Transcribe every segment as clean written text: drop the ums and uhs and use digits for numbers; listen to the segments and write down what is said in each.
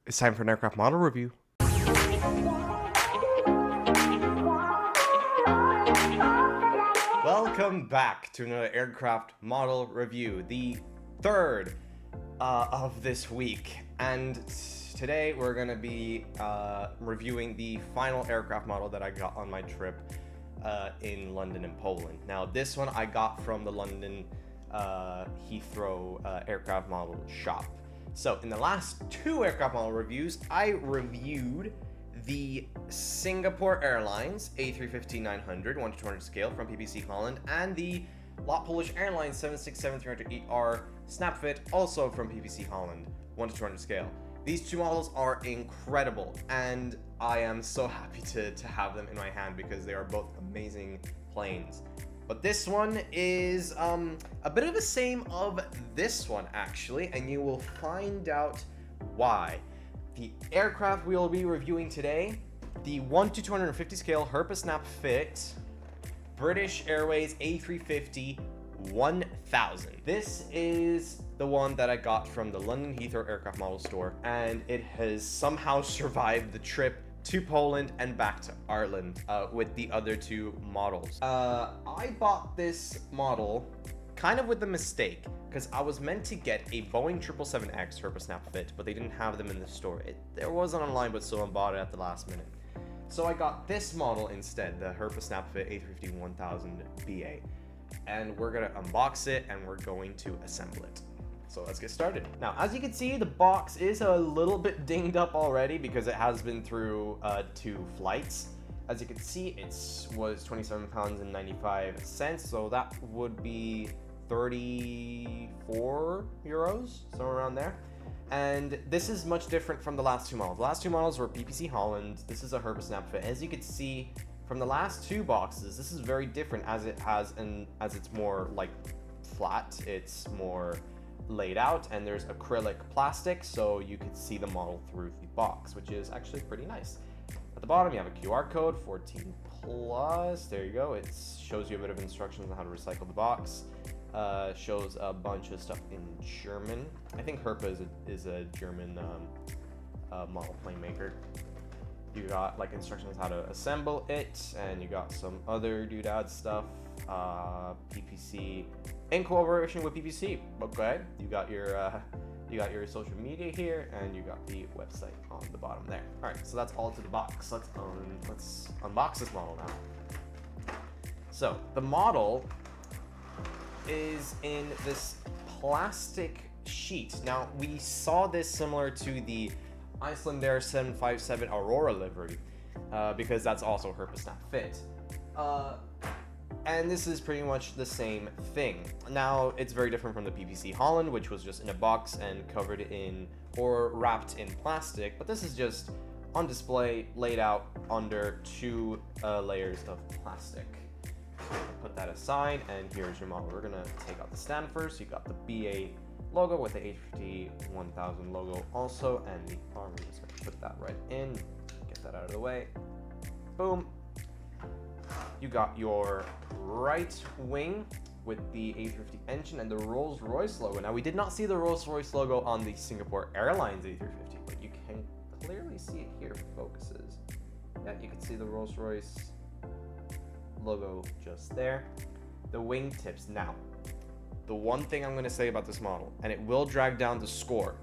It's time for an aircraft model review. Welcome back to another aircraft model review, the third of this week. And today we're going to be reviewing the final aircraft model that I got on my trip in London and Poland. Now, this one I got from the London Heathrow aircraft model shop. So in the last two aircraft model reviews, I reviewed the Singapore Airlines A350-900 1:200 scale from PPC Holland and the Lot Polish Airlines 767-300ER snap fit, also from PPC Holland 1:200 scale. These two models are incredible, and I am so happy to have them in my hand because they are both amazing planes. But this one is a bit of the same of this one, actually, and you will find out why. The aircraft we will be reviewing today, the 1:250 scale Herpa snap fit British Airways A350-1000. This is the one that I got from the London Heathrow aircraft model store, and it has somehow survived the trip to Poland and back to Ireland with the other two models. I bought this model kind of with a mistake, because I was meant to get a Boeing 777X Herpa snap fit, but they didn't have them in the store. There wasn't online, but someone bought it at the last minute. So I got this model instead, the Herpa snap fit A350-1000 BA. And we're gonna unbox it and we're going to assemble it. So let's get started. Now, as you can see, the box is a little bit dinged up already because it has been through 2 flights. As you can see, it was £27.95, so that would be 34 euros, somewhere around there. And this is much different from the last two models. The last two models were PPC Holland. This is a Herpa snap fit. As you can see from the last two boxes, this is very different as it's more like flat. It's more laid out, and there's acrylic plastic, so you could see the model through the box, which is actually pretty nice. At the bottom, you have a QR code, 14 plus. There you go. It shows you a bit of instructions on how to recycle the box. Shows a bunch of stuff in German. I think Herpa is a German model plane maker. You got like instructions how to assemble it, and you got some other doodad stuff. PPC in cooperation with PPC. Okay, you got your social media here, and you got the website on the bottom there. All right, so that's all to the box. Let's unbox this model now. So the model is in this plastic sheet. Now, we saw this similar to the Icelandair 757 Aurora livery, because that's also Herpa snap fit. And this is pretty much the same thing. Now, it's very different from the PPC Holland, which was just in a box and covered in or wrapped in plastic, but this is just on display, laid out under 2 layers of plastic. Put that aside, and here's your model. We're gonna take out the stand first. You got the BA logo with the A350-1000 logo also, and the arm. We're just gonna put that right in, get that out of the way. Boom. You got your right wing with the A350 engine and the Rolls-Royce logo. Now, we did not see the Rolls-Royce logo on the Singapore Airlines A350, but you can clearly see it here if it focuses. Yeah, you can see the Rolls-Royce logo just there. The wingtips. Now, the one thing I'm going to say about this model, and it will drag down the score,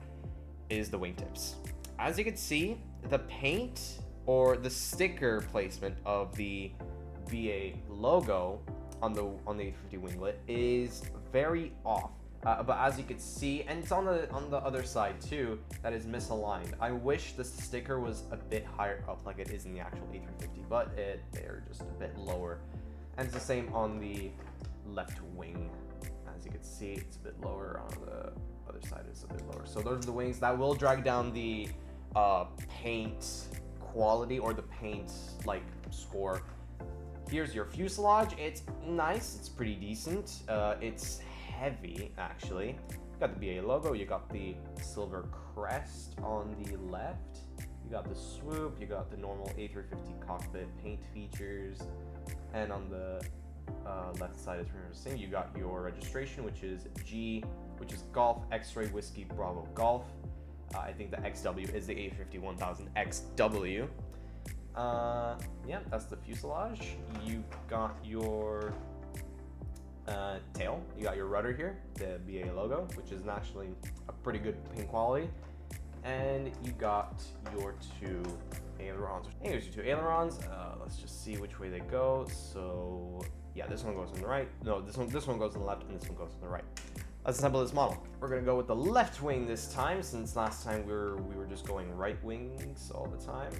is the wingtips. As you can see, the paint or the sticker placement of the BA logo on the A350 winglet is very off. But as you can see, and it's on the other side too, that is misaligned. I wish the sticker was a bit higher up like it is in the actual A350, but they're just a bit lower. And it's the same on the left wing. As you can see, it's a bit lower. On the other side, it's a bit lower. So those are the wings. That will drag down the paint quality or the paint like score. Here's your fuselage. It's nice. It's pretty decent. It's heavy, actually. You got the BA logo. You got the silver crest on the left. You got the swoop. You got the normal A350 cockpit paint features. And on the left side is pretty much the same. You got your registration, which is G, which is Golf X-Ray Whiskey Bravo Golf. I think the XW is the A350-1000 XW. Yeah, that's the fuselage. You got your tail. You got your rudder here, the BA logo, which is actually a pretty good paint quality. And you got your two ailerons. Here's your two ailerons. Let's just see which way they go. So yeah, this one goes on the right. No, this one goes on the left, and this one goes on the right. Let's assemble this model. We're gonna go with the left wing this time, since last time we were just going right wings all the time.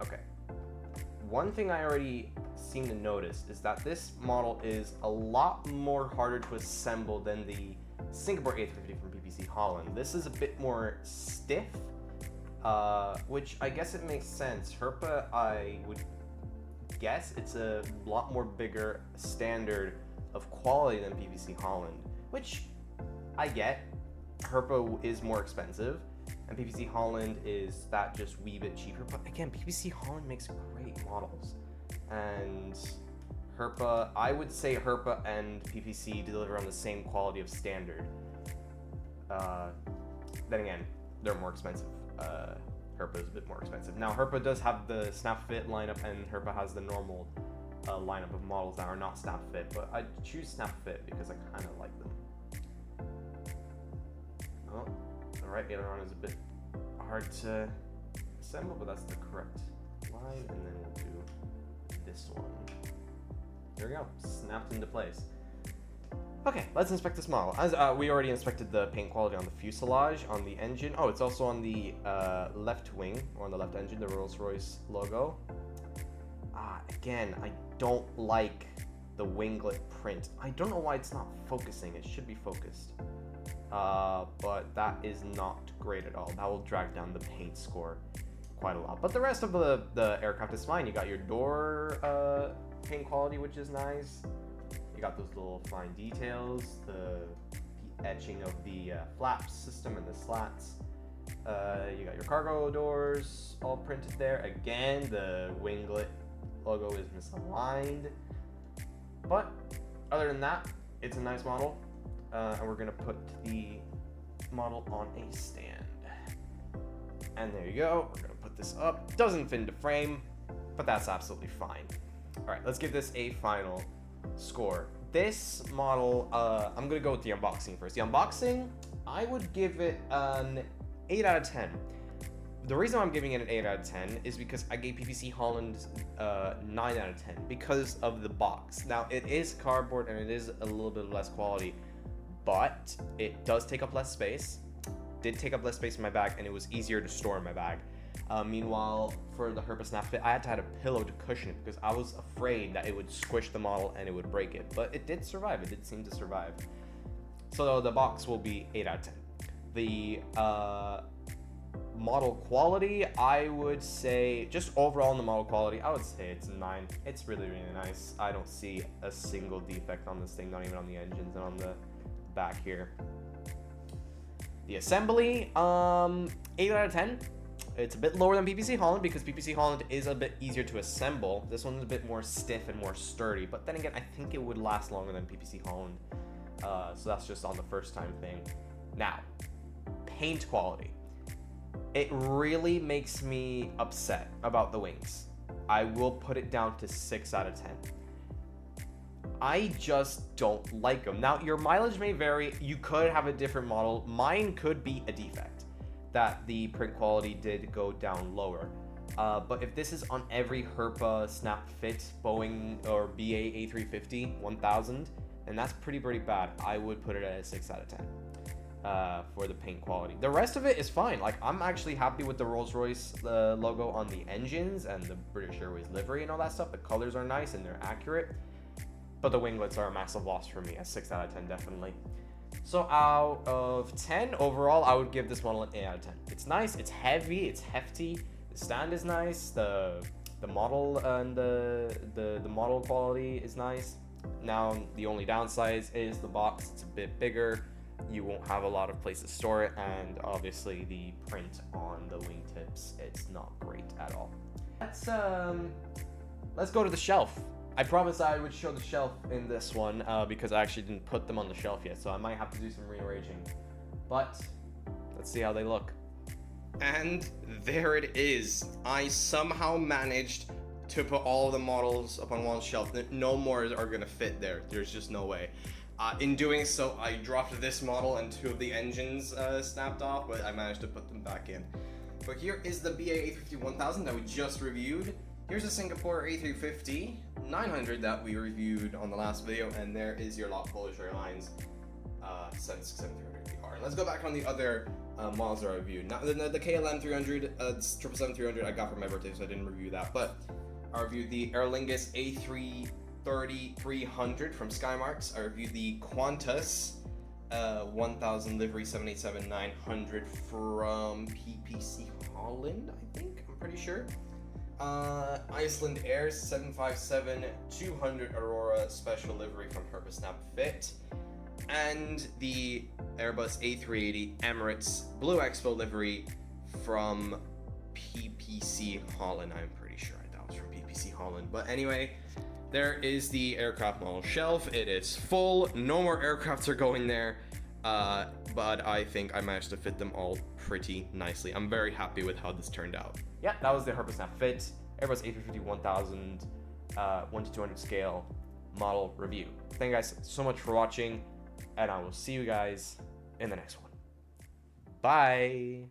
Okay. One thing I already seem to notice is that this model is a lot more harder to assemble than the Singapore A350 from PPC Holland. This is a bit more stiff, which I guess it makes sense. Herpa, I would guess it's a lot more bigger standard of quality than PPC Holland, which I get. Herpa is more expensive, and PPC Holland is that just wee bit cheaper. But again, PPC Holland makes great models, and Herpa, I would say Herpa and PPC deliver on the same quality of standard. Then again, they're more expensive. Herpa is a bit more expensive. Now, Herpa does have the snap fit lineup, and Herpa has the normal lineup of models that are not snap fit, but I choose snap fit because I kind of like them. Oh, the right aileron is a bit hard to assemble, but that's the correct line, and then we'll do this one. There we go, snapped into place. Okay, let's inspect this model. As we already inspected the paint quality on the fuselage, on the engine. Oh, it's also on the left wing, or on the left engine, the Rolls-Royce logo. Again, I don't like the winglet print. I don't know why it's not focusing. It should be focused. But that is not great at all. That will drag down the paint score quite a lot. But the rest of the aircraft is fine. You got your door paint quality, which is nice. You got those little fine details, the etching of the flaps system and the slats. You got your cargo doors all printed there. Again, the winglet logo is misaligned. But other than that, it's a nice model. And we're gonna put the model on a stand. And there you go. We're gonna put this up. Doesn't fit into frame, but that's absolutely fine. All right, let's give this a final score. This model, I'm gonna go with the unboxing first. The unboxing, I would give it an 8 out of 10. The reason I'm giving it an 8 out of 10 is because I gave PPC Holland 9 out of 10 because of the box. Now, it is cardboard and it is a little bit less quality, but it does take up less space. Did take up less space in my bag, and it was easier to store in my bag. Meanwhile, for the Herpa Snap Fit, I had to have a pillow to cushion it because I was afraid that it would squish the model and it would break it. But it did survive. It did seem to survive. So the box will be 8 out of 10. The model quality, I would say, just overall in the model quality, I would say it's a 9. It's really, really nice. I don't see a single defect on this thing, not even on the engines and on the back here. The assembly, 8 out of 10. It's a bit lower than PPC Holland because PPC Holland is a bit easier to assemble. This one's a bit more stiff and more sturdy, but then again, I think it would last longer than PPC Holland. So that's just on the first time thing. Now, paint quality. It really makes me upset about the wings. I will put it down to 6 out of 10. I just don't like them. Now, your mileage may vary. You could have a different model. Mine could be a defect, that the print quality did go down lower. But if this is on every Herpa Snap Fit Boeing or BA A350-1000, then that's pretty bad. I would put it at a 6 out of 10 for the paint quality. The rest of it is fine. Like, I'm actually happy with the Rolls-Royce logo on the engines and the British Airways livery and all that stuff. The colors are nice and they're accurate. But the winglets are a massive loss for me, a 6 out of 10 definitely. So out of 10 overall, I would give this model an 8 out of 10. It's nice, it's heavy, it's hefty. The stand is nice. The model and the model quality is nice. Now the only downside is the box. It's a bit bigger. You won't have a lot of place to store it, and obviously the print on the wingtips, it's not great at all. Let's go to the shelf. I promised I would show the shelf in this one because I actually didn't put them on the shelf yet, so I might have to do some rearranging but let's see how they look. And there it is. I somehow managed to put all the models up on one shelf. No more are gonna fit there. There's just no way. In doing so, I dropped this model and 2 of the engines snapped off, but I managed to put them back in. But here is the BA A350-1000 that we just reviewed. Here's a Singapore A350-900 that we reviewed on the last video, and there is your lot Polish Airlines 7300 Let's go back on the other models that I reviewed. Now, the KLM 300, 777-300 I got for my birthday, so I didn't review that. But I reviewed the Aer Lingus A330-300 from Skymarks. I reviewed the Qantas 1000 livery 787-900 from PPC Holland, I think. I'm pretty sure. Iceland Air 757-200 Aurora special livery from Herpa Snap Fit. And the Airbus A380 Emirates Blue Expo livery from PPC Holland. I'm pretty sure that was from PPC Holland. But anyway, there is the aircraft model shelf. It is full. No more aircrafts are going there. But I think I managed to fit them all pretty nicely. I'm very happy with how this turned out. Yeah, that was the Herpa Snap Fit Airbus A350-1000 1:200 scale model review. Thank you guys so much for watching, and I will see you guys in the next one. Bye!